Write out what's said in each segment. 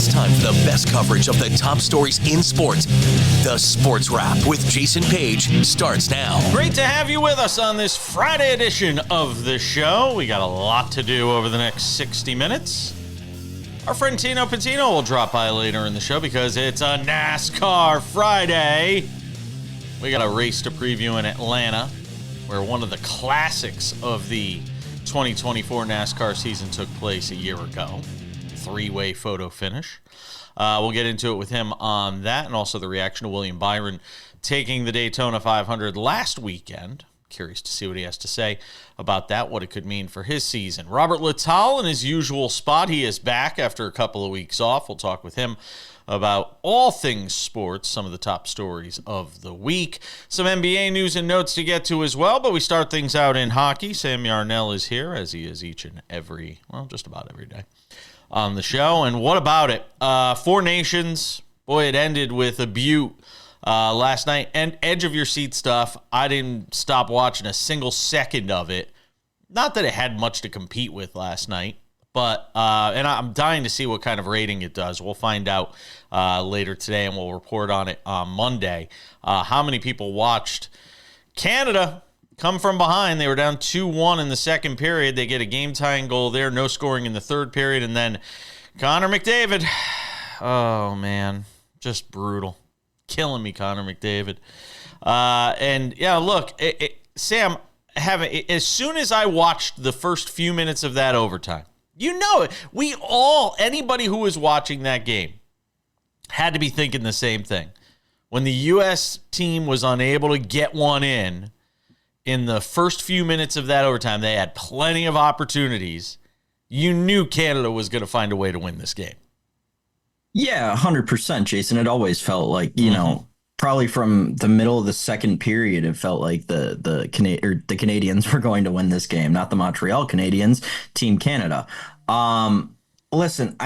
It's time for the best coverage of the top stories in sports. The Sports Wrap with Jason Page starts now. Great to have you with us on this Friday edition of the show. We got a lot to do over the next 60 minutes. Our friend Tino Pattigno will drop by later in the show because it's a NASCAR Friday. We got a race to preview in Atlanta, where one of the classics of the 2024 NASCAR season took place a year ago. Three-way photo finish. We'll get into it with him on that, and also the reaction to William Byron taking the Daytona 500 last weekend. Curious to see what he has to say about that, what it could mean for his season. Robert Littal in his usual spot. He is back after a couple of weeks off. We'll talk with him about all things sports, some of the top stories of the week. Some NBA news and notes to get to as well, but we start things out in hockey. Sam Yarnell is here, as he is each and every, well, just about every day on the show. And what about it? Four Nations. Boy, it ended with a beaut last night. And edge of your seat stuff. I didn't stop watching a single second of it. Not that it had much to compete with last night, but and I'm dying to see what kind of rating it does. We'll find out later today, and we'll report on it on Monday. How many people watched Canada come from behind? They were down 2-1 in the second period. They get a game-tying goal there, no scoring in the third period, and then Connor McDavid. Oh, man, just brutal. Killing me, Connor McDavid. And, yeah, look, Sam, as soon as I watched the first few minutes of that overtime, you know it. Anybody who was watching that game had to be thinking the same thing. When the U.S. team was unable to get one in the first few minutes of that overtime, they had plenty of opportunities. You knew Canada was going to find a way to win this game. Yeah, 100%, Jason. It always felt like, you know, probably from the middle of the second period, it felt like the Canadians were going to win this game, not the Montreal Canadiens, Team Canada. Listen,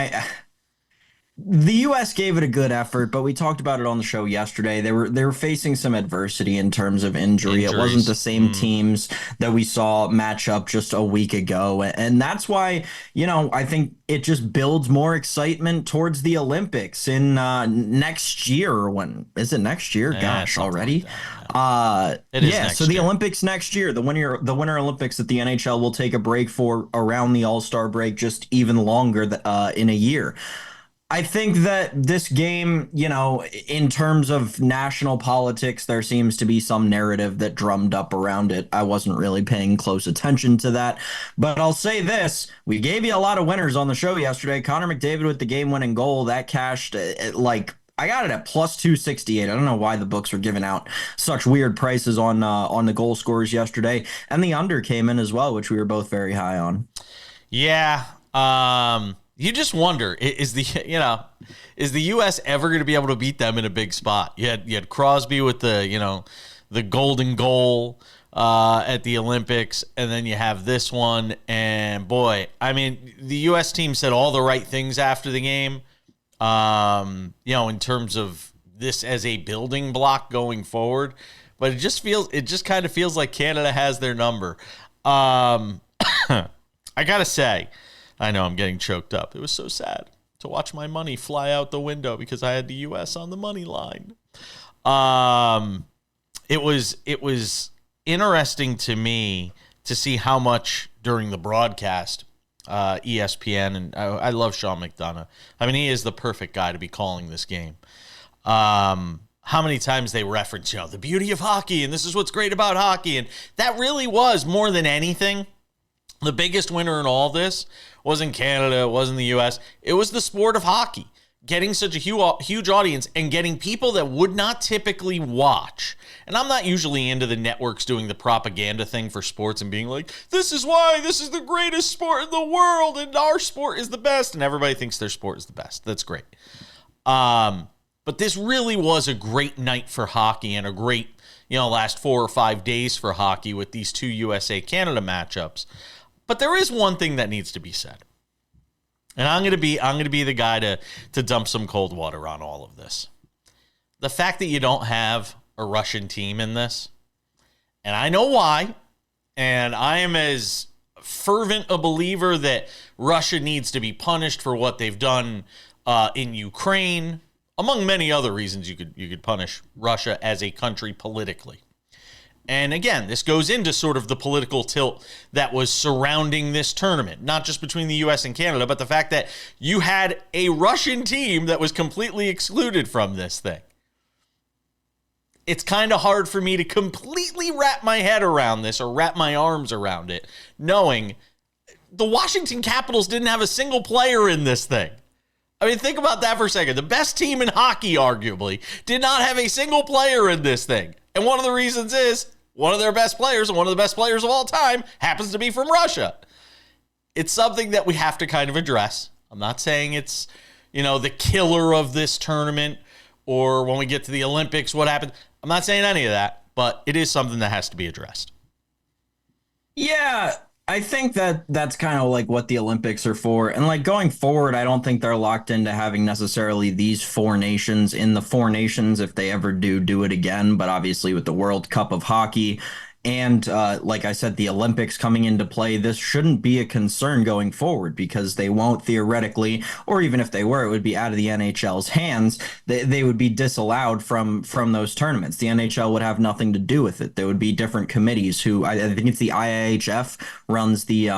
the U.S. gave it a good effort, but we talked about it on the show yesterday. They were facing some adversity in terms of injury. It wasn't the same teams that we saw match up just a week ago. And that's why, you know, I think it just builds more excitement towards the Olympics in next year. When is it next year? Gosh, already. Like it is next year. The Olympics next year, the Winter Olympics that the NHL will take a break for around the All-Star break, just even longer in a year. I think that this game, you know, in terms of national politics, there seems to be some narrative that drummed up around it. I wasn't really paying close attention to that. But I'll say this. We gave you a lot of winners on the show yesterday. Connor McDavid with the game-winning goal. That cashed I got it at plus 268. I don't know why the books were giving out such weird prices on the goal scorers yesterday. And the under came in as well, which we were both very high on. Yeah. You just wonder, is the U.S. ever going to be able to beat them in a big spot? You had Crosby with the golden goal at the Olympics, and then you have this one. And boy, I mean, the U.S. team said all the right things after the game. In terms of this as a building block going forward, but it just kind of feels like Canada has their number. I gotta say. I know I'm getting choked up. It was so sad to watch my money fly out the window because I had the U.S. on the money line. It was interesting to me to see how much during the broadcast ESPN, and I love Sean McDonough. I mean, he is the perfect guy to be calling this game. How many times they reference, the beauty of hockey, and this is what's great about hockey. And that really was, more than anything, the biggest winner in all this wasn't Canada, it wasn't the U.S., it was the sport of hockey. Getting such a huge audience and getting people that would not typically watch. And I'm not usually into the networks doing the propaganda thing for sports and being like, this is why this is the greatest sport in the world and our sport is the best. And everybody thinks their sport is the best. That's great. But this really was a great night for hockey and a great, last 4 or 5 days for hockey with these two USA-Canada matchups. But there is one thing that needs to be said. And I'm going to be the guy to dump some cold water on all of this. The fact that you don't have a Russian team in this, and I know why, and I am as fervent a believer that Russia needs to be punished for what they've done in Ukraine, among many other reasons you could punish Russia as a country politically. And again, this goes into sort of the political tilt that was surrounding this tournament, not just between the U.S. and Canada, but the fact that you had a Russian team that was completely excluded from this thing. It's kind of hard for me to completely wrap my head around this or wrap my arms around it, knowing the Washington Capitals didn't have a single player in this thing. I mean, think about that for a second. The best team in hockey, arguably, did not have a single player in this thing. And one of the reasons is one of their best players, and one of the best players of all time, happens to be from Russia. It's something that we have to kind of address. I'm not saying it's, the killer of this tournament, or when we get to the Olympics, what happened. I'm not saying any of that, but it is something that has to be addressed. Yeah, I think that's kind of like what the Olympics are for. And like going forward, I don't think they're locked into having necessarily these four nations in the four nations if they ever do it again. But obviously with the World Cup of Hockey and like I said, the Olympics coming into play, this shouldn't be a concern going forward because they won't theoretically, or even if they were, it would be out of the NHL's hands. They would be disallowed from those tournaments. The NHL would have nothing to do with it. There would be different committees who, I think it's the IIHF runs the they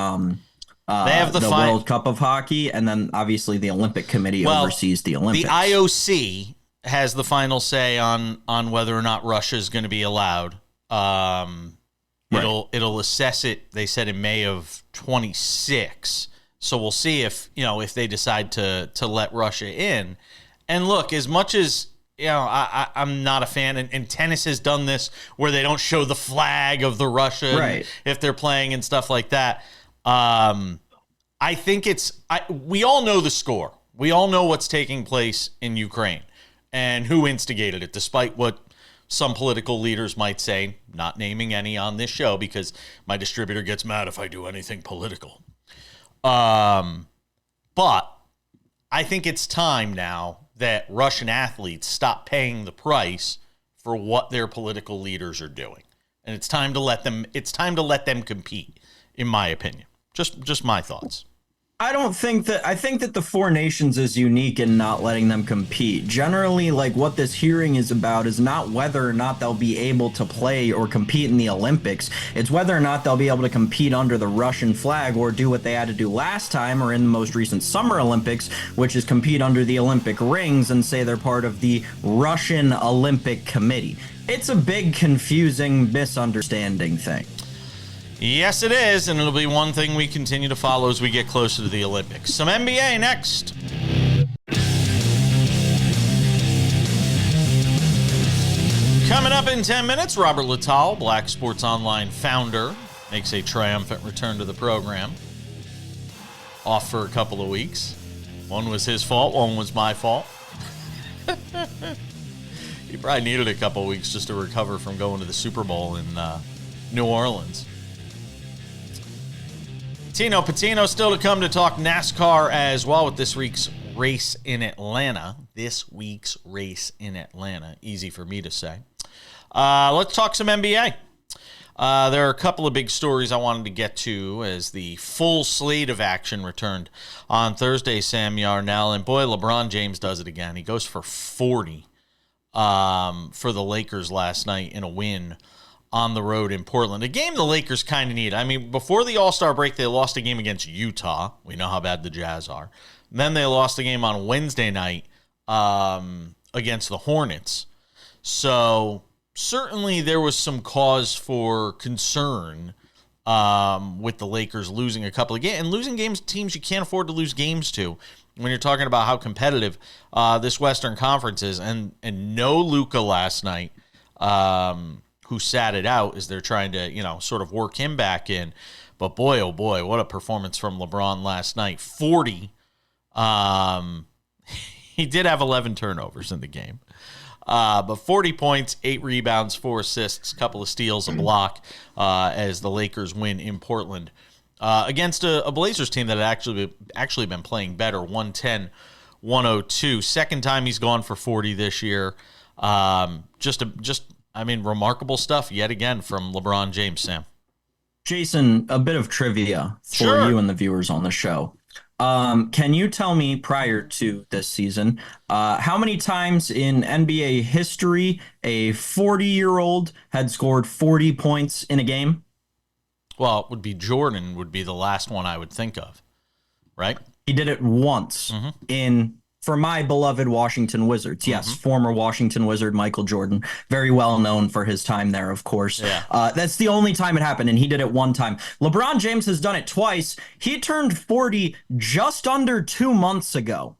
have the World Cup of Hockey, and then obviously the Olympic Committee oversees the Olympics. The IOC has the final say on whether or not Russia is going to be allowed. It'll assess it, they said, in May of 26. So we'll see if they decide to let Russia in. And look, as much as I'm not a fan, and tennis has done this where they don't show the flag of the Russian if they're playing and stuff like that. I think we all know the score. We all know what's taking place in Ukraine and who instigated it, despite what some political leaders might say, not naming any on this show because my distributor gets mad if I do anything political. But I think it's time now that Russian athletes stop paying the price for what their political leaders are doing. And it's time to let them compete, in my opinion. Just my thoughts. I think that the four nations is unique in not letting them compete. Generally, like what this hearing is about is not whether or not they'll be able to play or compete in the Olympics. It's whether or not they'll be able to compete under the Russian flag or do what they had to do last time or in the most recent Summer Olympics, which is compete under the Olympic rings and say they're part of the Russian Olympic Committee. It's a big, confusing, misunderstanding thing. Yes, it is, and it'll be one thing we continue to follow as we get closer to the Olympics. Some NBA next. Coming up in 10 minutes, Robert Lital, Black Sports Online founder, makes a triumphant return to the program. Off for a couple of weeks. One was his fault, one was my fault. He probably needed a couple of weeks just to recover from going to the Super Bowl in New Orleans. Tino Pattigno still to come to talk NASCAR as well with this week's race in Atlanta. Easy for me to say. Let's talk some NBA. There are a couple of big stories I wanted to get to as the full slate of action returned on Thursday, Sam Yarnell. And boy, LeBron James does it again. He goes for 40 for the Lakers last night in a win on the road in Portland. A game the Lakers kind of need. I mean, before the All-Star break, they lost a game against Utah. We know how bad the Jazz are. Then they lost a game on Wednesday night against the Hornets. So certainly there was some cause for concern with the Lakers losing a couple of games. And losing games to teams you can't afford to lose games to when you're talking about how competitive this Western Conference is. And no Luka last night. Who sat it out as they're trying to, sort of work him back in. But boy, oh boy, what a performance from LeBron last night. 40. He did have 11 turnovers in the game. But 40 points, 8 rebounds, 4 assists, a couple of steals, a block as the Lakers win in Portland against a Blazers team that had actually been playing better, 110-102. Second time he's gone for 40 this year. Remarkable stuff yet again from LeBron James, Sam. Jason, a bit of trivia for you and the viewers on the show. Can you tell me prior to this season, how many times in NBA history a 40-year-old had scored 40 points in a game? Well, it would be Jordan would be the last one I would think of, right? He did it once for my beloved Washington Wizards. Yes, former Washington Wizard Michael Jordan, very well known for his time there, of course. Yeah. That's the only time it happened, and he did it one time. LeBron James has done it twice. He turned 40 just under 2 months ago.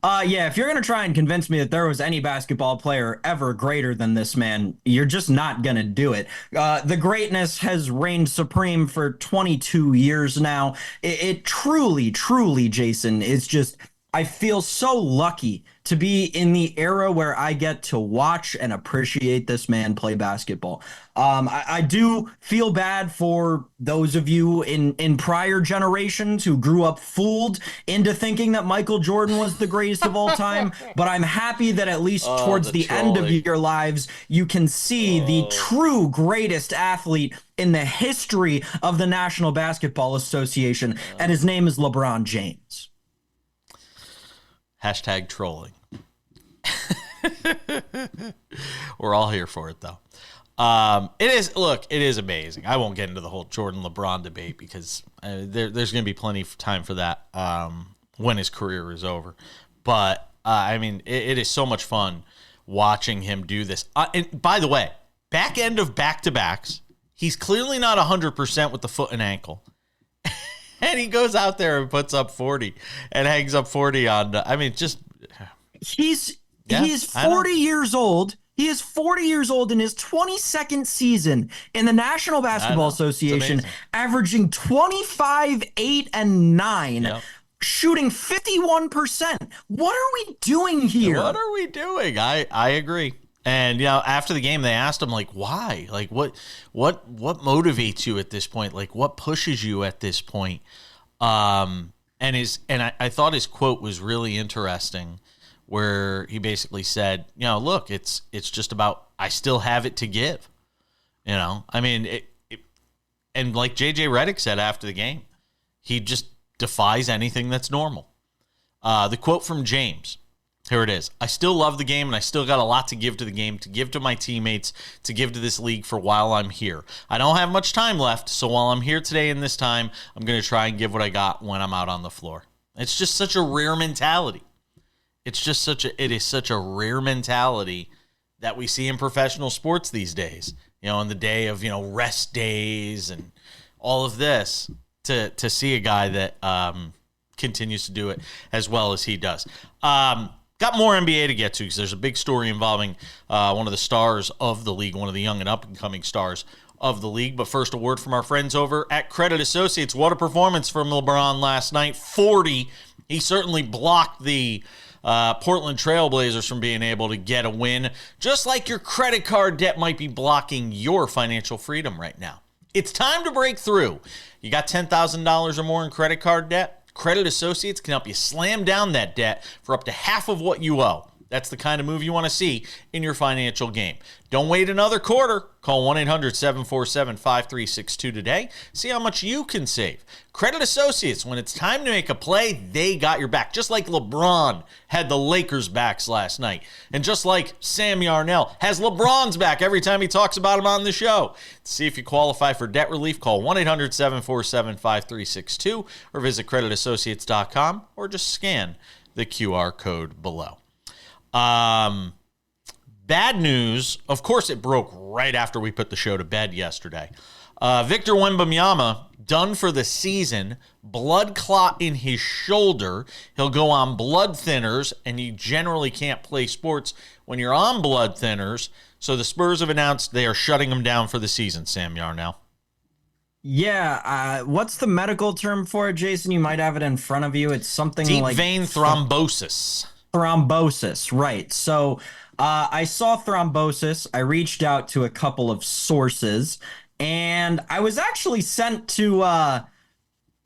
Yeah, if you're going to try and convince me that there was any basketball player ever greater than this man, you're just not going to do it. The greatness has reigned supreme for 22 years now. It truly, truly, Jason, is just, I feel so lucky to be in the era where I get to watch and appreciate this man play basketball. I do feel bad for those of you in prior generations who grew up fooled into thinking that Michael Jordan was the greatest of all time, but I'm happy that at least towards the end of your lives, you can see the true greatest athlete in the history of the National Basketball Association, and his name is LeBron James. Hashtag trolling. We're all here for it, though. It is amazing. I won't get into the whole Jordan LeBron debate because there's going to be plenty of time for that when his career is over. But, I mean, it is so much fun watching him do this. And by the way, back end of back-to-backs, he's clearly not 100% with the foot and ankle. And he goes out there and puts up 40 and hangs up 40 on, He's 40 years old. He is 40 years old in his 22nd season in the National Basketball Association, averaging 25, 8, and 9, shooting 51%. What are we doing here? What are we doing? I agree. And, after the game, they asked him, why? What motivates you at this point? What pushes you at this point? And I thought his quote was really interesting, where he basically said, look, it's just about, I still have it to give. I mean, and like JJ Redick said after the game, he just defies anything that's normal. The quote from James. Here it is. I still love the game, and I still got a lot to give to the game, to give to my teammates, to give to this league for while I'm here. I don't have much time left, so while I'm here today in this time, I'm going to try and give what I got when I'm out on the floor. It's just such a rare mentality. It is such a rare mentality that we see in professional sports these days. In the day of, rest days and all of this, to see a guy that continues to do it as well as he does. Got more NBA to get to because there's a big story involving one of the stars of the league, one of the young and up-and-coming stars of the league. But first, a word from our friends over at Credit Associates. What a performance from LeBron last night. 40. He certainly blocked the Portland Trailblazers from being able to get a win, just like your credit card debt might be blocking your financial freedom right now. It's time to break through. You got $10,000 or more in credit card debt? Credit Associates can help you slam down that debt for up to half of what you owe. That's the kind of move you want to see in your financial game. Don't wait another quarter. Call 1-800-747-5362 today. See how much you can save. Credit Associates, when it's time to make a play, they got your back. Just like LeBron had the Lakers' backs last night. And just like Sam Yarnell has LeBron's back every time he talks about him on the show. To see if you qualify for debt relief, call 1-800-747-5362 or visit creditassociates.com or just scan the QR code below. Bad news, of course it broke right after we put the show to bed yesterday. Victor Wembanyama, done for the season, blood clot in his shoulder. He'll go on blood thinners, and you generally can't play sports when you're on blood thinners. So the Spurs have announced they are shutting him down for the season, Sam Yarnell. Yeah, what's the medical term for it, Jason? You might have it in front of you. It's something deep like vein thrombosis. Thrombosis, right. So I saw thrombosis. I reached out to a couple of sources, and I was actually sent to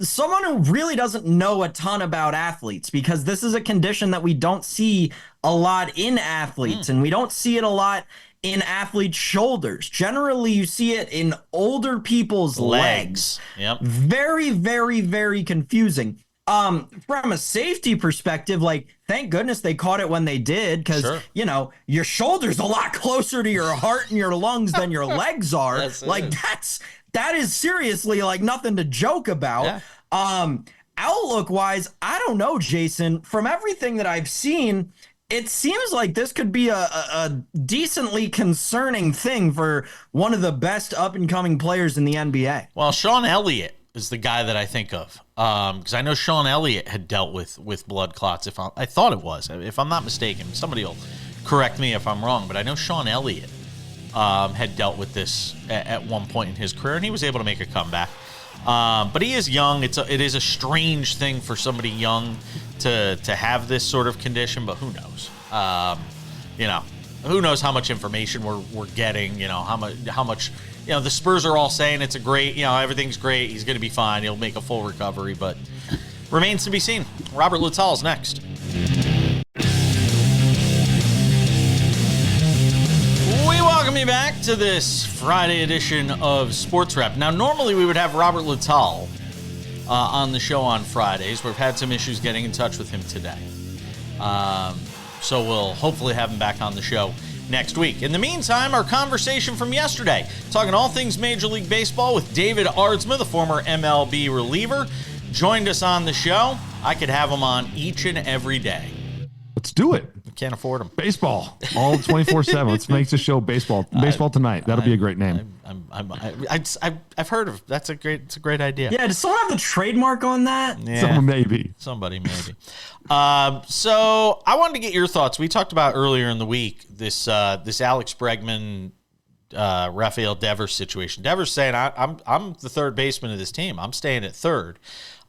someone who really doesn't know a ton about athletes, because this is a condition that we don't see a lot in athletes, and we don't see it a lot in athletes' shoulders. Generally, you see it in older people's legs. Yep. Very, very, very confusing. From a safety perspective, like, thank goodness they caught it when they did, because your shoulder's a lot closer to your heart and your lungs than your legs are. That is seriously like nothing to joke about. Outlook wise, I don't know, Jason. From everything that I've seen, it seems like this could be a decently concerning thing for one of the best up and coming players in the NBA. Well, Sean Elliott is the guy that I think of, because I know Sean Elliott had dealt with blood clots. I thought it was, if I'm not mistaken. Somebody will correct me if I'm wrong, but I know Sean Elliott had dealt with this at one point in his career, and he was able to make a comeback. But he is young. It is a strange thing for somebody young to have this sort of condition, but who knows? Who knows how much information we're getting? How much. The Spurs are all saying it's a great, everything's great. He's going to be fine. He'll make a full recovery, but remains to be seen. Robert Littall's next. We welcome you back to this Friday edition of Sports Wrap. Now, normally we would have Robert Littall on the show on Fridays. We've had some issues getting in touch with him today. So we'll hopefully have him back on the show next week. In the meantime, our conversation from yesterday, talking all things Major League Baseball with David Aardsma, the former MLB reliever, joined us on the show. I could have him on each and every day. Let's do it. Can't afford him. Baseball, all 24/7. Let's make the show baseball. Baseball tonight. That'll be a great name. I've heard of. It's a great idea. Yeah, does someone have the trademark on that? Yeah, somebody maybe. So I wanted to get your thoughts. We talked about earlier in the week this Alex Bregman, Rafael Devers situation. Devers saying I'm the third baseman of this team. I'm staying at third.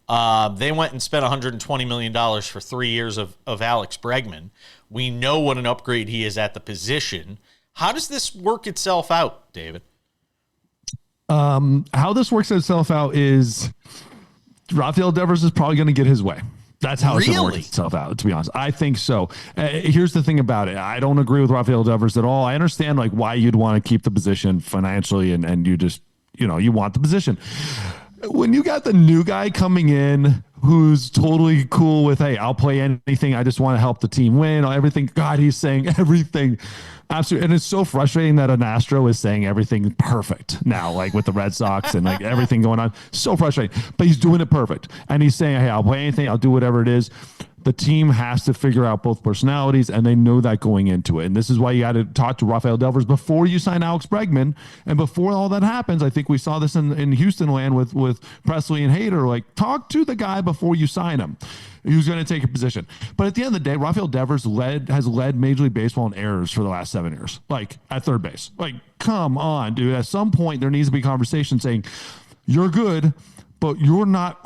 They went and spent $120 million for 3 years of Alex Bregman. We know what an upgrade he is at the position. How does this work itself out, David? How this works itself out is Rafael Devers is probably going to get his way. That's how it's going to work itself out, to be honest. I think so. Here's the thing about it. I don't agree with Rafael Devers at all. I understand why you'd want to keep the position financially and you just, you want the position. When you got the new guy coming in who's totally cool with, hey, I'll play anything. I just want to help the team win. Everything. God, he's saying everything. Absolutely. And it's so frustrating that an Astro is saying everything perfect now, with the Red Sox and everything going on. So frustrating. But he's doing it perfect. And he's saying, hey, I'll play anything. I'll do whatever it is. The team has to figure out both personalities, and they know that going into it. And this is why you got to talk to Rafael Devers before you sign Alex Bregman. And before all that happens, I think we saw this in Houston land with Presley and Hader. Talk to the guy before you sign him. Who's going to take a position. But at the end of the day, Rafael Devers has led Major League Baseball in errors for the last 7 years, at third base. Come on, dude. At some point, there needs to be conversation saying, you're good, but you're not,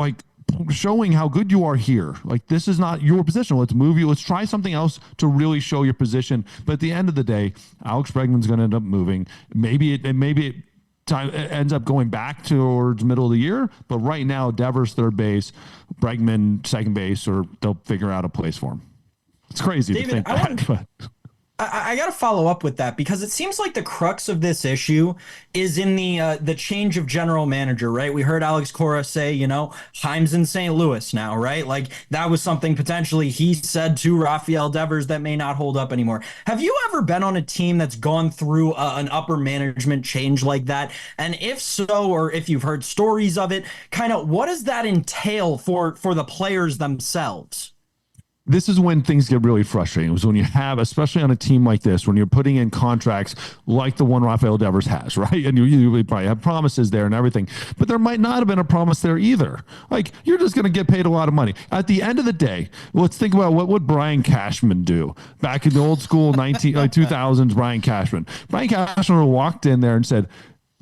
showing how good you are here. This is not your position. Let's move you. Let's try something else to really show your position. But at the end of the day, Alex Bregman's going to end up moving. Maybe it ends up going back towards middle of the year. But right now, Devers third base, Bregman second base, or they'll figure out a place for him. It's crazy to think that. I got to follow up with that, because it seems like the crux of this issue is in the change of general manager, right? We heard Alex Cora say, Chaim's in St. Louis now, right? That was something potentially he said to Rafael Devers that may not hold up anymore. Have you ever been on a team that's gone through an upper management change like that? And if so, or if you've heard stories of it, kind of what does that entail for the players themselves? This is when things get really frustrating. It was when you have, especially on a team like this, when you're putting in contracts like the one Rafael Devers has, right? And you probably have promises there and everything, but there might not have been a promise there either. You're just going to get paid a lot of money. At the end of the day, let's think about what would Brian Cashman do back in the old school 2000s. Brian Cashman walked in there and said,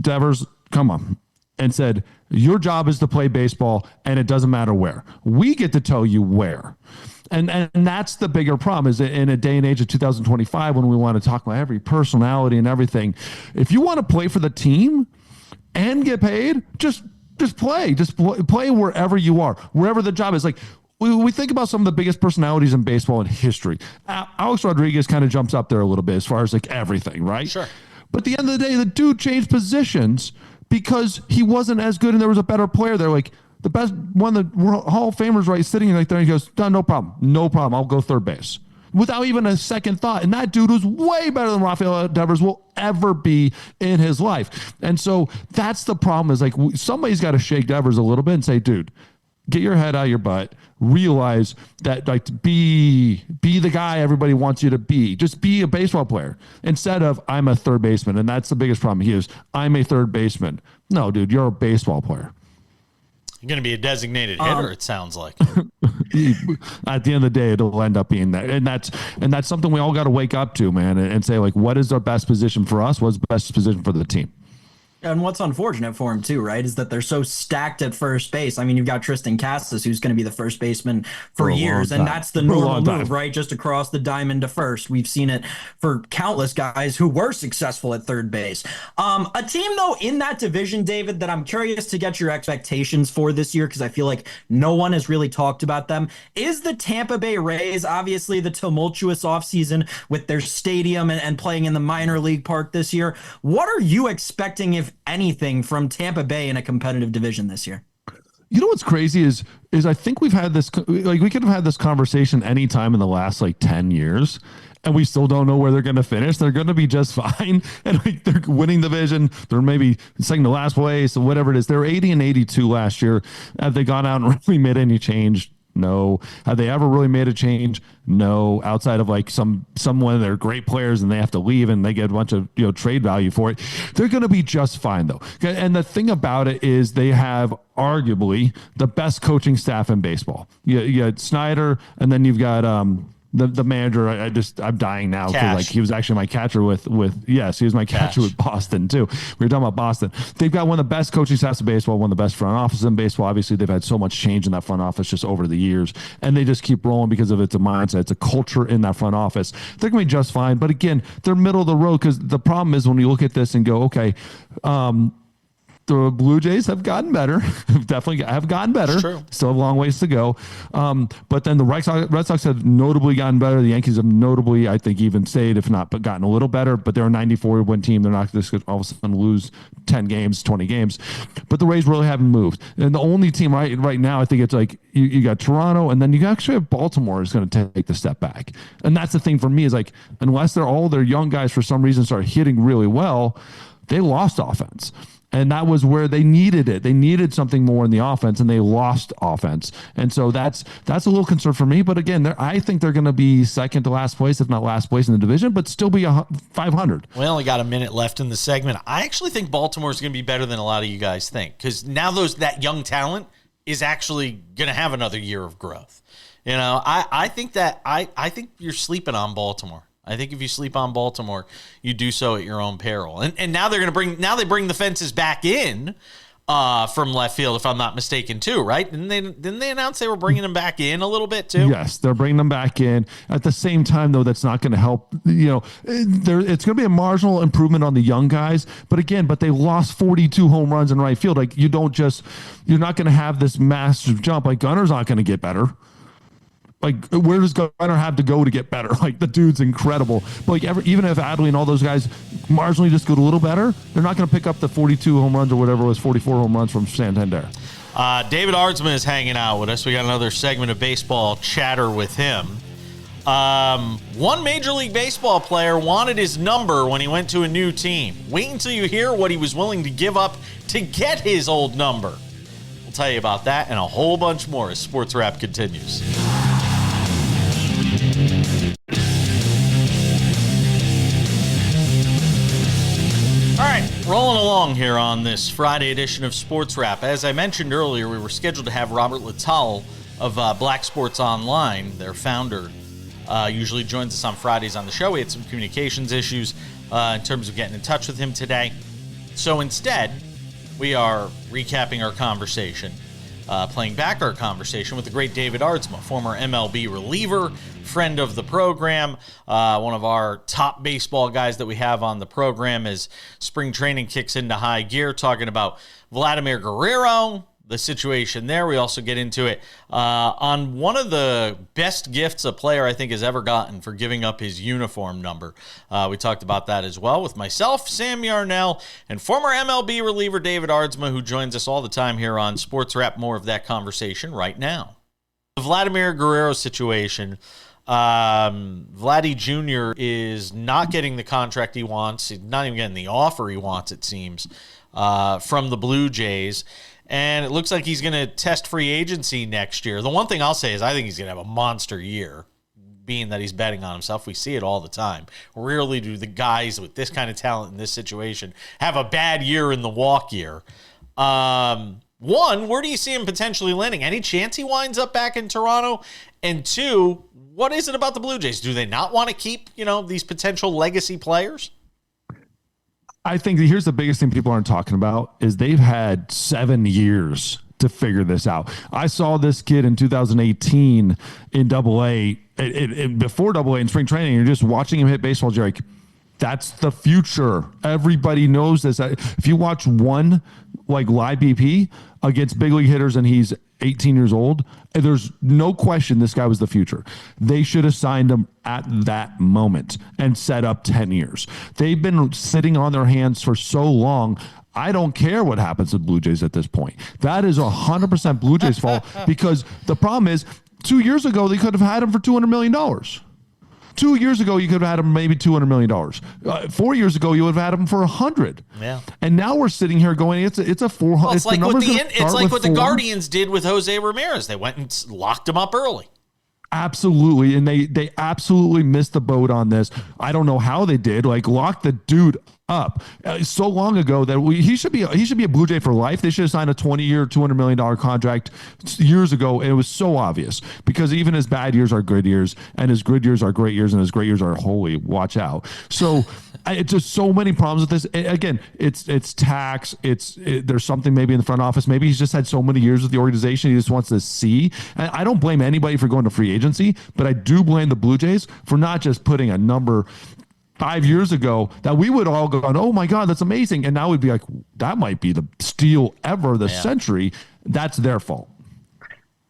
Devers, come on. And said, your job is to play baseball, and it doesn't matter where. We get to tell you where. And that's the bigger problem, is in a day and age of 2025, when we want to talk about every personality and everything. If you want to play for the team and get paid, just play. Just play wherever you are, wherever the job is. We think about some of the biggest personalities in baseball in history. Alex Rodriguez kind of jumps up there a little bit as far as everything, right? Sure. But at the end of the day, the dude changed positions because he wasn't as good and there was a better player there. The best one of the Hall of Famers right sitting right there. And he goes, no problem. No problem. I'll go third base. Without even a second thought. And that dude was way better than Rafael Devers will ever be in his life. And so that's the problem is like somebody's got to shake Devers a little bit and say, dude, get your head out of your butt. Realize that like be the guy everybody wants you to be. Just be a baseball player instead of I'm a third baseman. And that's the biggest problem. He is, I'm a third baseman. No, dude, you're a baseball player. You're going to be a designated hitter, it sounds like. At the end of the day, it'll end up being that. And that's something we all got to wake up to, man, and say, like, what is our best position for us? What's the best position for the team? And what's unfortunate for him too, right, is that they're so stacked at first base. I mean, you've got Tristan Casas, who's going to be the first baseman for years, and that's the normal move, right? Just across the diamond to first. We've seen it for countless guys who were successful at third base. A team, though, in that division, David, that I'm curious to get your expectations for this year, because I feel like no one has really talked about them, is the Tampa Bay Rays. Obviously, the tumultuous offseason with their stadium and playing in the minor league park this year. What are you expecting, if anything, from Tampa Bay in a competitive division this year? You know what's crazy is I think we've had this, like we could have had this conversation anytime in the last like 10 years and we still don't know where they're going to finish. They're going to be just fine. And like they're winning the division. They're maybe second to last place or whatever it is. They're 80-82 last year. Have they gone out and really made any change? No. Have they ever really made a change? No. Outside of like someone, they're great players and they have to leave and they get a bunch of trade value for it. They're going to be just fine though. And the thing about it is they have arguably the best coaching staff in baseball. You got Snyder, and then you've got the manager. I'm dying now because like he was actually my catcher with yes, he was my catcher with Boston too. We were talking about Boston. They've got one of the best coaching staffs in baseball, one of the best front offices in baseball. Obviously, they've had so much change in that front office just over the years, and they just keep rolling because of it's a mindset, it's a culture in that front office. They're gonna be just fine. But again, they're middle of the road because the problem is when you look at this and go, okay, the Blue Jays have gotten better, definitely have gotten better. Still have a long ways to go. But then the Red Sox have notably gotten better. The Yankees have notably, I think, even stayed, if not, but gotten a little better. But they're a 94-win team. They're not just all of a sudden lose 10 games, 20 games. But the Rays really haven't moved. And the only team right now, I think it's like you got Toronto, and then you actually have Baltimore is going to take the step back. And that's the thing for me is like, unless all their young guys for some reason start hitting really well, they lost offense. And that was where they needed it. They needed something more in the offense, and they lost offense. And so that's a little concern for me. But again, I think they're going to be second to last place, if not last place in the division, but still be 500. We only got a minute left in the segment. I actually think Baltimore is going to be better than a lot of you guys think, because now that young talent is actually going to have another year of growth. I think you're sleeping on Baltimore. I think if you sleep on Baltimore, you do so at your own peril. And now they bring the fences back in from left field, if I'm not mistaken, too, right? Didn't they announce they were bringing them back in a little bit too? Yes, they're bringing them back in. At the same time, though, that's not going to help. It's going to be a marginal improvement on the young guys. But they lost 42 home runs in right field. Like you're not going to have this massive jump. Like Gunner's not going to get better. Like, where does Gunner have to go to get better? Like, the dude's incredible. But like, even if Adley and all those guys marginally just go a little better, they're not going to pick up the 42 home runs or whatever it was, 44 home runs from Santander. David Ardsman is hanging out with us. We got another segment of baseball chatter with him. One Major League Baseball player wanted his number when he went to a new team. Wait until you hear what he was willing to give up to get his old number. We'll tell you about that and a whole bunch more as Sports Wrap continues. All right, rolling along here on this Friday edition of Sports Wrap. As I mentioned earlier, we were scheduled to have Robert Littal of Black Sports Online, their founder, usually joins us on Fridays on the show. We had some communications issues in terms of getting in touch with him today. So instead, we are recapping our conversation, playing back our conversation with the great David Ardsma, former MLB reliever, friend of the program, one of our top baseball guys that we have on the program as spring training kicks into high gear, talking about Vladimir Guerrero, the situation there. We also get into it on one of the best gifts a player I think has ever gotten for giving up his uniform number. We talked about that as well with myself, Sam Yarnell, and former MLB reliever David Ardsma, who joins us all the time here on Sports Wrap. More of that conversation right now. The Vladimir Guerrero situation. Vladdy Jr. is not getting the contract he wants. He's not even getting the offer he wants, it seems, from the Blue Jays. And it looks like he's going to test free agency next year. The one thing I'll say is I think he's going to have a monster year, being that he's betting on himself. We see it all the time. Rarely do the guys with this kind of talent in this situation have a bad year in the walk year. One, where do you see him potentially landing? Any chance he winds up back in Toronto? And two, what is it about the Blue Jays? Do they not want to keep, these potential legacy players? I think here's the biggest thing people aren't talking about is they've had 7 years to figure this out. I saw this kid in 2018 in Double-A, before Double-A in spring training. You're just watching him hit baseballs. You're like, that's the future. Everybody knows this. If you watch one live BP against big league hitters and he's 18 years old, there's no question this guy was the future. They should have signed him at that moment and set up 10 years. They've been sitting on their hands for so long. I don't care what happens to the Blue Jays at this point. That is 100% Blue Jays' fault, because the problem is 2 years ago, they could have had him for $200 million. 2 years ago, you could have had him maybe $200 million. 4 years ago, you would have had him for 100. Yeah. And now we're sitting here going, it's a 400. Well, it's like what the Guardians did with Jose Ramirez. They went and locked him up early. Absolutely. And they absolutely missed the boat on this. I don't know how they did. Lock the dude up so long ago that he should be a Blue Jay for life. They should have signed a 20-year, $200 million contract years ago, and it was so obvious, because even his bad years are good years, and his good years are great years, and his great years are holy. Watch out. So it's just so many problems with this. Again, it's tax. There's something maybe in the front office. Maybe he's just had so many years with the organization. He just wants to see. And I don't blame anybody for going to free agency, but I do blame the Blue Jays for not just putting a number 5 years ago that we would all go, oh my God, that's amazing. And now we'd be like, that might be the steal ever, the century. That's their fault.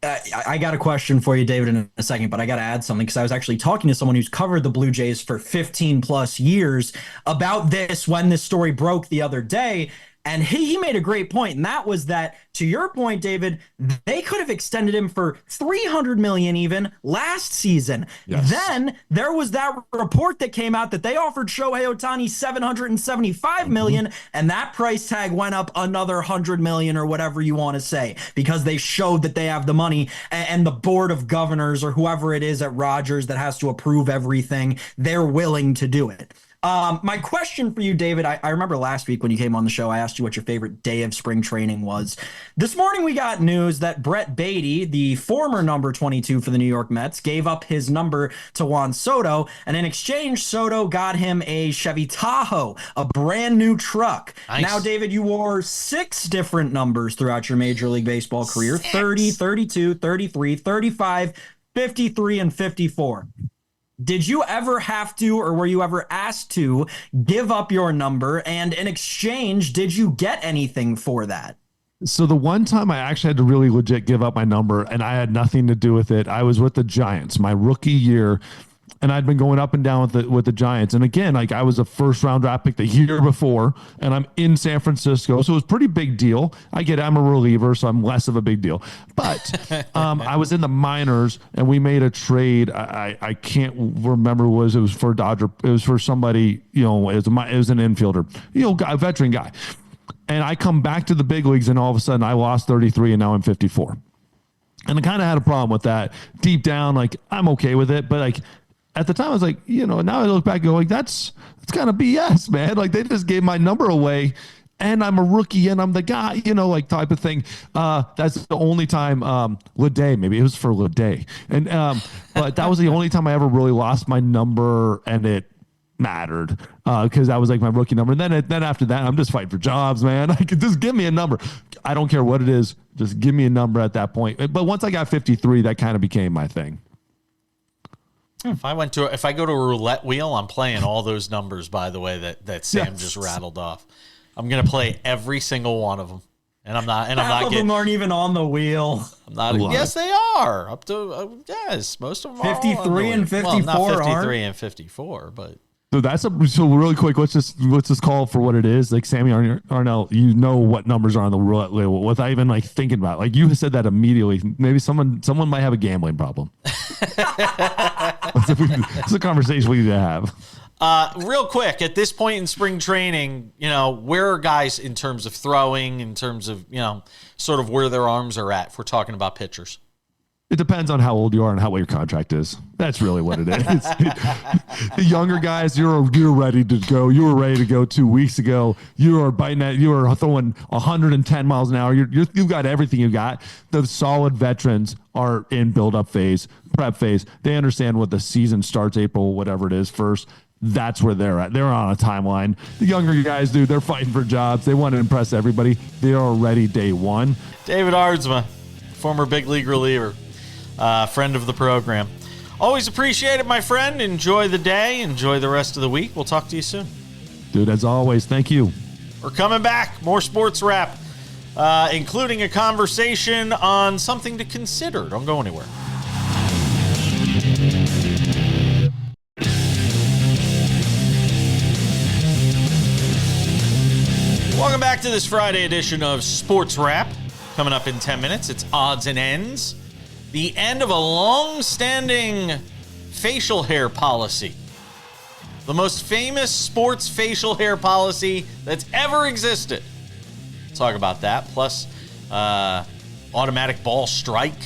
I got a question for you, David, in a second, but I got to add something, because I was actually talking to someone who's covered the Blue Jays for 15 plus years about this when this story broke the other day. And he made a great point, and that was that, to your point, David, they could have extended him for $300 million even last season. Yes. Then there was that report that came out that they offered Shohei Ohtani $775 million, and that price tag went up another $100 million or whatever you want to say, because they showed that they have the money, and the board of governors or whoever it is at Rogers that has to approve everything, they're willing to do it. My question for you, David, I remember last week when you came on the show, I asked you what your favorite day of spring training was. This morning we got news that Brett Beatty, the former number 22 for the New York Mets, gave up his number to Juan Soto, and in exchange, Soto got him a Chevy Tahoe, a brand new truck. Nice. Now, David, you wore 6 different numbers throughout your Major League Baseball career: 30, 32, 33, 35, 53, and 54. Did you ever have to, or were you ever asked to, give up your number? And in exchange, did you get anything for that? So the one time I actually had to really legit give up my number, and I had nothing to do with it, I was with the Giants my rookie year, and I'd been going up and down with the Giants. And again, I was a first round draft pick the year before, and I'm in San Francisco, so it was a pretty big deal. I'm a reliever, so I'm less of a big deal. But I was in the minors, and we made a trade. I can't remember it was for Dodger. It was for somebody, it was an infielder, a veteran guy. And I come back to the big leagues, and all of a sudden I lost 33, and now I'm 54. And I kind of had a problem with that. Deep down, I'm okay with it, but at the time, I was like, now I look back and go, that's kind of BS, man. They just gave my number away, and I'm a rookie, and I'm the guy, type of thing. That's the only time, Leday, maybe it was for Leday. And, but that was the only time I ever really lost my number, and it mattered, because that was my rookie number. And then after that, I'm just fighting for jobs, man. Just give me a number. I don't care what it is. Just give me a number at that point. But once I got 53, that kind of became my thing. If I go to a roulette wheel, I'm playing all those numbers, by the way, that Sam just rattled off. I'm going to play every single one of them. And I'm not Half of them aren't even on the wheel. I'm not. Yes, they are. Up to yes, most of them 53 and 54 well, not 53 aren't. and 54, but So so really quick. Let's just call it for what it is. Like Sammy Arnell, you know what numbers are on the roulette wheel without even like thinking about it. Like you said that immediately. Maybe someone might have a gambling problem. It's a conversation we need to have. Real quick, at this point in spring training, where are guys in terms of throwing, in terms of, sort of where their arms are at if we're talking about pitchers? It depends on how old you are and what your contract is. That's really what it is. The younger guys, you're ready to go. You were ready to go 2 weeks ago. You are biting at. You are throwing 110 miles an hour. You've got everything you got. The solid veterans are in build-up phase, prep phase. They understand what the season starts April, whatever it is, first. That's where they're at. They're on a timeline. The younger guys, dude, they're fighting for jobs. They want to impress everybody. They are ready day one. David Aardsma, former big league reliever, friend of the program. Always appreciate it, my friend. Enjoy the day. Enjoy the rest of the week. We'll talk to you soon. Dude, as always, thank you. We're coming back. More sports wrap, including a conversation on something to consider. Don't go anywhere. Welcome back to this Friday edition of Sports Wrap. Coming up in 10 minutes, it's odds and ends. The end of a long-standing facial hair policy. The most famous sports facial hair policy that's ever existed. We'll talk about that. Plus, automated ball strike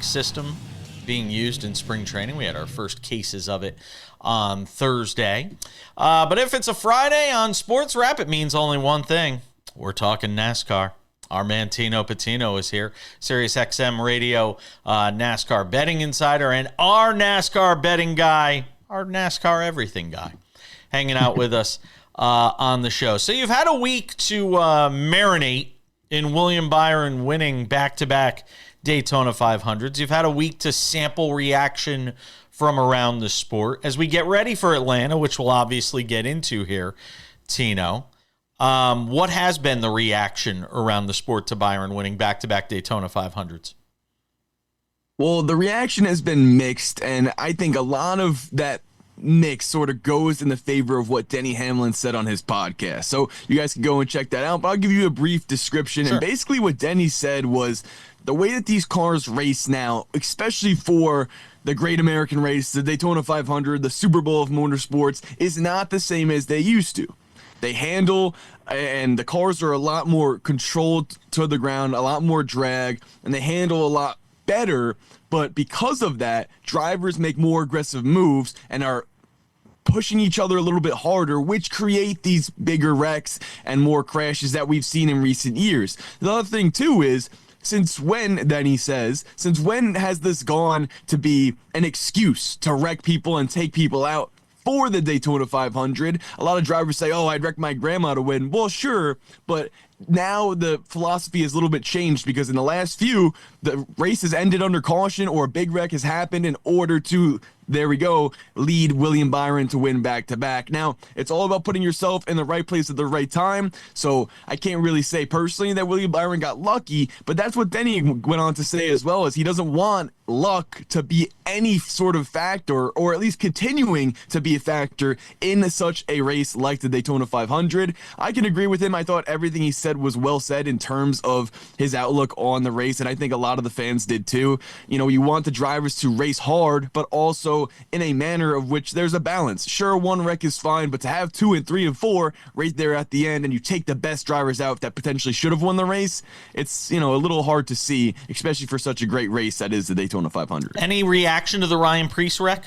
system being used in spring training. We had our first cases of it on Thursday. But if it's a Friday on Sports Wrap, it means only one thing. We're talking NASCAR. Our man Tino Pattigno is here. Sirius XM Radio NASCAR betting insider and our NASCAR betting guy, our NASCAR everything guy, hanging out with us on the show. So you've had a week to marinate in William Byron winning back-to-back Daytona 500s. You've had a week to sample reaction from around the sport. As we get ready for Atlanta, which we'll obviously get into here, Tino, what has been the reaction around the sport to Byron winning back-to-back Daytona 500s? Well, the reaction has been mixed, and I think a lot of that mix sort of goes in the favor of what Denny Hamlin said on his podcast. So you guys can go and check that out, but I'll give you a brief description. Sure. And basically what Denny said was the way that these cars race now, especially for the Great American Race, the Daytona 500, the Super Bowl of motorsports, is not the same as they used to. They handle, and the cars are a lot more controlled to the ground, a lot more drag, and they handle a lot better. But because of that, drivers make more aggressive moves and are pushing each other a little bit harder, which create these bigger wrecks and more crashes that we've seen in recent years. The other thing, too, is since when, then he says, since when has this gone to be an excuse to wreck people and take people out for the Daytona 500? A lot of drivers say, oh, I'd wreck my grandma to win. Well, sure, but now the philosophy is a little bit changed because in the last few, the race has ended under caution or a big wreck has happened in order to, there we go, lead William Byron to win back-to-back. Now, it's all about putting yourself in the right place at the right time, so I can't really say personally that William Byron got lucky, but that's what Denny went on to say as well, is he doesn't want luck to be any sort of factor, or at least continuing to be a factor in such a race like the Daytona 500. I can agree with him. I thought everything he said was well said in terms of his outlook on the race, and I think a lot of the fans did too. You know, you want the drivers to race hard, but also in a manner of which there's a balance. Sure, one wreck is fine, but to have 2 and 3 and 4 right there at the end, and you take the best drivers out that potentially should have won the race, it's, you know, a little hard to see, especially for such a great race that is the Daytona 500. Any reaction to the Ryan Preece wreck?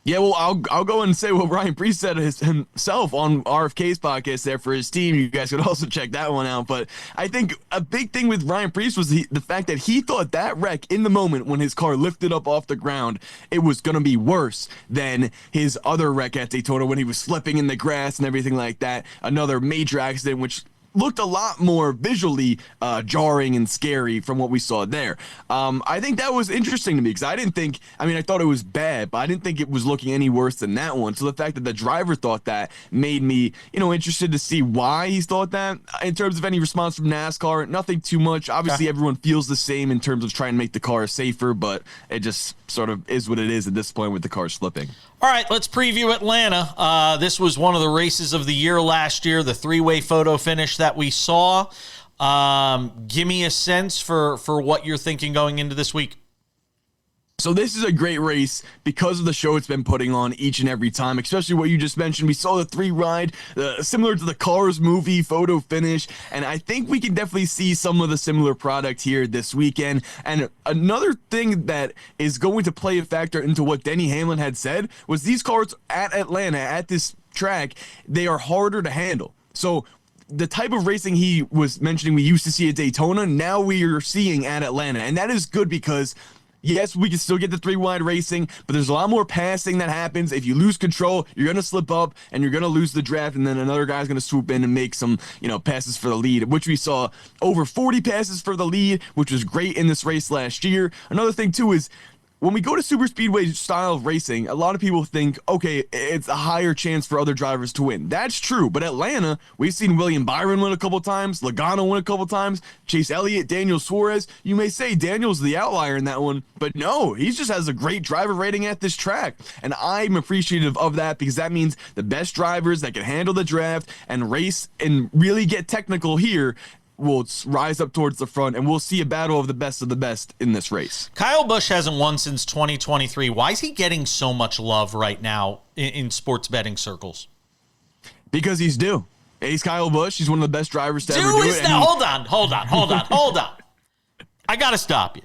Yeah, well, I'll go and say what Ryan Preece said himself on RFK's podcast there for his team. You guys could also check that one out. But I think a big thing with Ryan Preece was the fact that he thought that wreck in the moment when his car lifted up off the ground, it was going to be worse than his other wreck at Daytona when he was slipping in the grass and everything like that. Another major accident, which looked a lot more visually jarring and scary from what we saw there. I think that was interesting to me because I thought it was bad, but I didn't think it was looking any worse than that one. So the fact that the driver thought that made me, interested to see why he thought that. In terms of any response from NASCAR, nothing too much. Obviously, everyone feels the same in terms of trying to make the car safer, but it just sort of is what it is at this point with the car slipping. All right, let's preview Atlanta. This was one of the races of the year last year, the three-way photo finish that we saw. Give me a sense for what you're thinking going into this week. So this is a great race because of the show it's been putting on each and every time, especially what you just mentioned. We saw the three-ride, similar to the Cars movie photo finish, and I think we can definitely see some of the similar product here this weekend. And another thing that is going to play a factor into what Denny Hamlin had said was these cars at Atlanta, at this track, they are harder to handle. So the type of racing he was mentioning we used to see at Daytona, now we are seeing at Atlanta, and that is good because yes, we can still get the three-wide racing, but there's a lot more passing that happens. If you lose control, you're going to slip up, and you're going to lose the draft, and then another guy's going to swoop in and make some, passes for the lead, which we saw over 40 passes for the lead, which was great in this race last year. Another thing, too, is when we go to super speedway style of racing, a lot of people think, okay, it's a higher chance for other drivers to win. That's true, but Atlanta, we've seen William Byron win a couple times, Logano win a couple times, Chase Elliott, Daniel Suarez. You may say Daniel's the outlier in that one, but no, he just has a great driver rating at this track, and I'm appreciative of that because that means the best drivers that can handle the draft and race and really get technical here will rise up towards the front, and we'll see a battle of the best in this race. Kyle Busch hasn't won since 2023. Why is he getting so much love right now in sports betting circles? Because he's due. He's Kyle Busch. He's one of the best drivers to ever do it. Hold on. I got to stop you.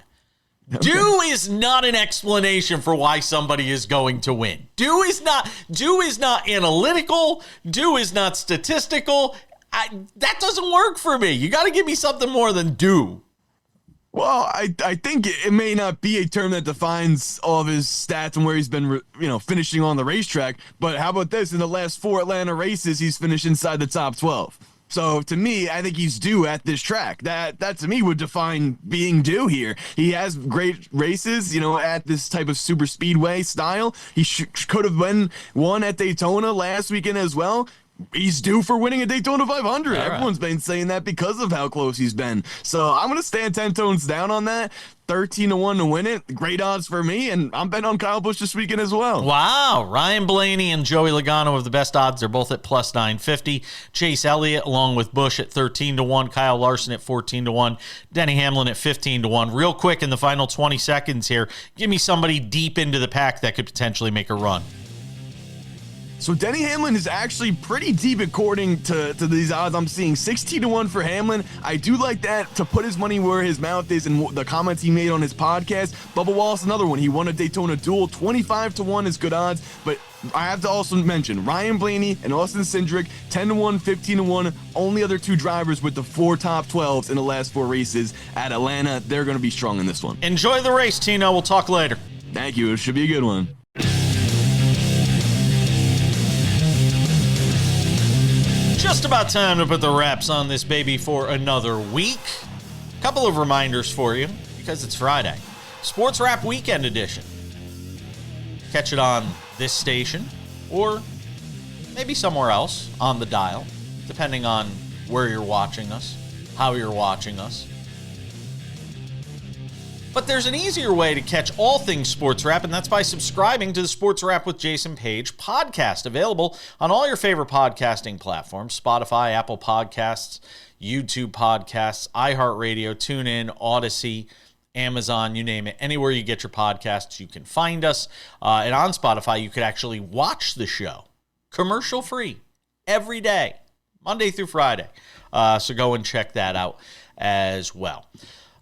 Due is not an explanation for why somebody is going to win. Due is not analytical. Due is not statistical. That doesn't work for me. You got to give me something more than due. Well, I think it may not be a term that defines all of his stats and where he's been, finishing on the racetrack. But how about this? In the last 4 Atlanta races, he's finished inside the top 12. So to me, I think he's due at this track. That to me would define being due here. He has great races, at this type of super speedway style. He could have won at Daytona last weekend as well. He's due for winning a Daytona 500. Right. Everyone's been saying that because of how close he's been. So I'm going to stand 10 tones down on that. 13-1 to win it. Great odds for me, and I'm betting on Kyle Busch this weekend as well. Wow. Ryan Blaney and Joey Logano have the best odds. They're both at plus 950. Chase Elliott along with Busch at 13-1. Kyle Larson at 14-1. Denny Hamlin at 15-1. Real quick in the final 20 seconds here, give me somebody deep into the pack that could potentially make a run. So Denny Hamlin is actually pretty deep according to these odds I'm seeing. 16-1 for Hamlin. I do like that to put his money where his mouth is and the comments he made on his podcast. Bubba Wallace, another one. He won a Daytona duel. 25-1 is good odds, but I have to also mention Ryan Blaney and Austin Cindric, 10-1, 15-1. Only other 2 drivers with the 4 top 12s in the last 4 races at Atlanta. They're going to be strong in this one. Enjoy the race, Tino. We'll talk later. Thank you. It should be a good one. Just about time to put the wraps on this baby for another week. Couple of reminders for you, because it's Friday. Sports Wrap Weekend Edition. Catch it on this station, or maybe somewhere else on the dial, depending on where you're watching us, how you're watching us. But there's an easier way to catch all things Sports Wrap, and that's by subscribing to the Sports Wrap with Jason Page podcast, available on all your favorite podcasting platforms: Spotify, Apple Podcasts, YouTube Podcasts, iHeartRadio, TuneIn, Odyssey, Amazon, you name it. Anywhere you get your podcasts, you can find us. And on Spotify, you could actually watch the show commercial-free every day, Monday through Friday. So go and check that out as well.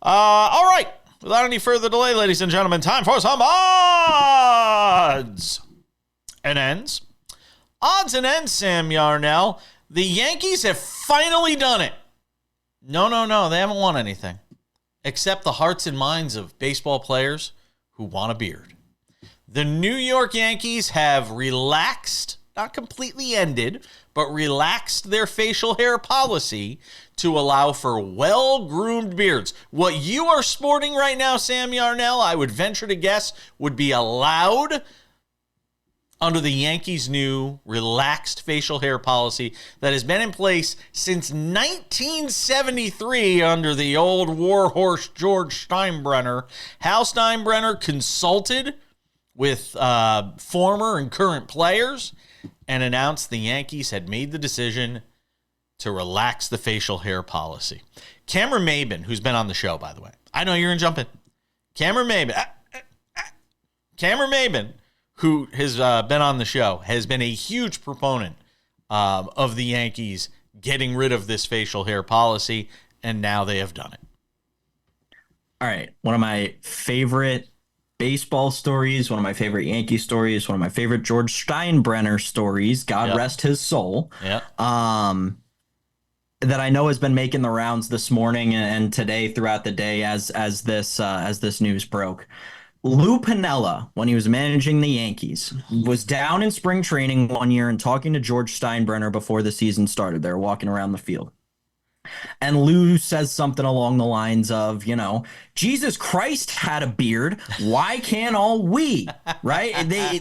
All right. Without any further delay, ladies and gentlemen, time for some odds and ends. Odds and ends, Sam Yarnell. The Yankees have finally done it. No, they haven't won anything, except the hearts and minds of baseball players who want a beard. The New York Yankees have relaxed not completely ended, but relaxed their facial hair policy to allow for well-groomed beards. What you are sporting right now, Sam Yarnell, I would venture to guess would be allowed under the Yankees' new relaxed facial hair policy that has been in place since 1973 under the old warhorse George Steinbrenner. Hal Steinbrenner consulted with former and current players and announced the Yankees had made the decision to relax the facial hair policy. Cameron Maybin, who's been on the show, by the way. I know you're going to jump in. Cameron Maybin, who has been on the show, has been a huge proponent of the Yankees getting rid of this facial hair policy, and now they have done it. All right. One of my favorite baseball stories, one of my favorite Yankee stories, one of my favorite George Steinbrenner stories, God rest his soul, that I know has been making the rounds this morning and today throughout the day as this news broke. Lou Piniella, when he was managing the Yankees, was down in spring training one year and talking to George Steinbrenner before the season started. They were walking around the field. And Lou says something along the lines of, Jesus Christ had a beard. Why can't all we? Right?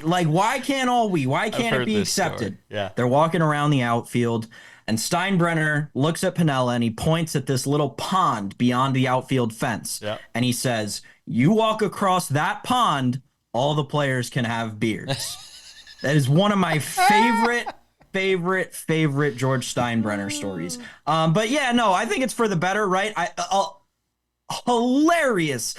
Why can't all we? Why can't it be accepted? Yeah. They're walking around the outfield, and Steinbrenner looks at Piniella and he points at this little pond beyond the outfield fence. Yep. And he says, you walk across that pond, all the players can have beards. That is one of my favorite George Steinbrenner stories. But yeah, no, I think it's for the better, right? Hilarious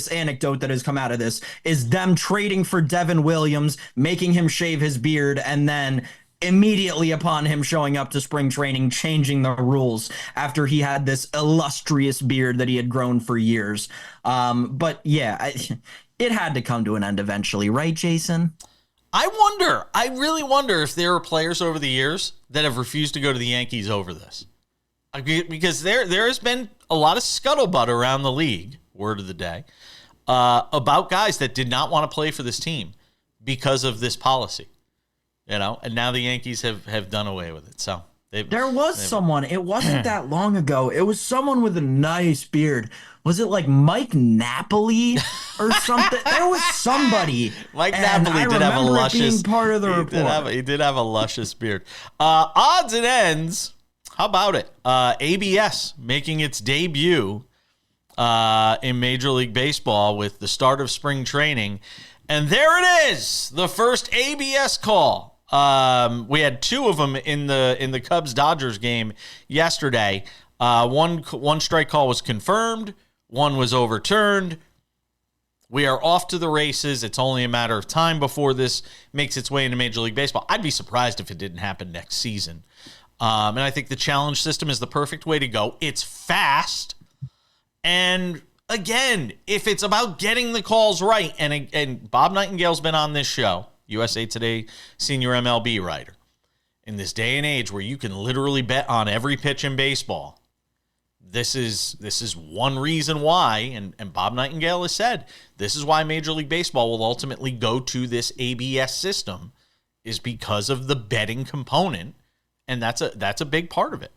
anecdote that has come out of this is them trading for Devin Williams, making him shave his beard, and then immediately upon him showing up to spring training, changing the rules after he had this illustrious beard that he had grown for years. But yeah, it had to come to an end eventually, right, Jason? I really wonder if there are players over the years that have refused to go to the Yankees over this. Because there has been a lot of scuttlebutt around the league, word of the day, about guys that did not want to play for this team because of this policy. And now the Yankees have done away with it. So there was someone, it wasn't that long ago. It was someone with a nice beard. Was it like Mike Napoli or something? There was somebody. Mike Napoli did have a luscious part of the report. He did have a luscious beard. Odds and ends. How about it? ABS making its debut in Major League Baseball with the start of spring training. And there it is, the first ABS call. We had two of them in the Cubs-Dodgers game yesterday. One strike call was confirmed. One was overturned. We are off to the races. It's only a matter of time before this makes its way into Major League Baseball. I'd be surprised if it didn't happen next season. And I think the challenge system is the perfect way to go. It's fast. And again, if it's about getting the calls right, and Bob Nightingale's been on this show, USA Today senior MLB writer, in this day and age where you can literally bet on every pitch in baseball, this is one reason why, and Bob Nightingale has said, this is why Major League Baseball will ultimately go to this ABS system, is because of the betting component, and that's a big part of it.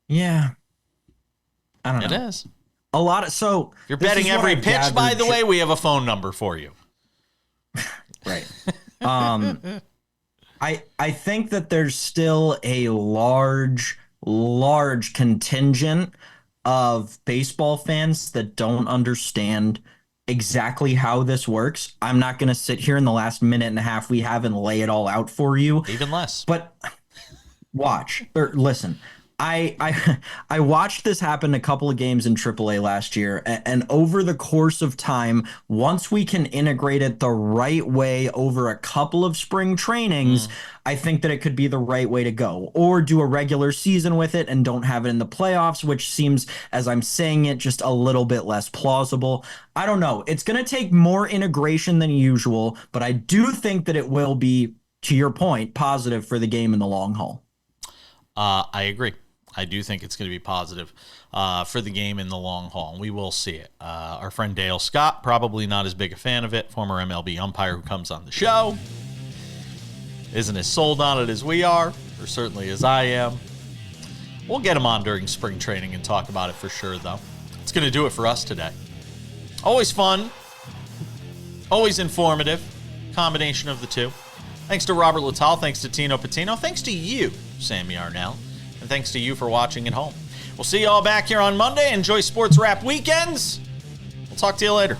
Yeah. I don't know. It is. A lot of, so if you're betting every pitch, by the way, we have a phone number for you. Right. I think that there's still a large contingent of baseball fans that don't understand exactly how this works. I'm not going to sit here in the last minute and a half we have and lay it all out for you. Even less. But watch or listen. I watched this happen a couple of games in AAA last year, and over the course of time, once we can integrate it the right way over a couple of spring trainings, I think that it could be the right way to go. Or do a regular season with it and don't have it in the playoffs, which seems, as I'm saying it, just a little bit less plausible. I don't know. It's going to take more integration than usual, but I do think that it will be, to your point, positive for the game in the long haul. I agree. I do think it's going to be positive for the game in the long haul, and we will see it. Our friend Dale Scott, probably not as big a fan of it, former MLB umpire who comes on the show. isn't as sold on it as we are, or certainly as I am. We'll get him on during spring training and talk about it for sure, though. It's going to do it for us today. Always fun. Always informative. Combination of the two. Thanks to Robert Littell. Thanks to Tino Pattigno. Thanks to you, Sammy Arnell. And thanks to you for watching at home. We'll see you all back here on Monday. Enjoy Sports Wrap weekends. We'll talk to you later.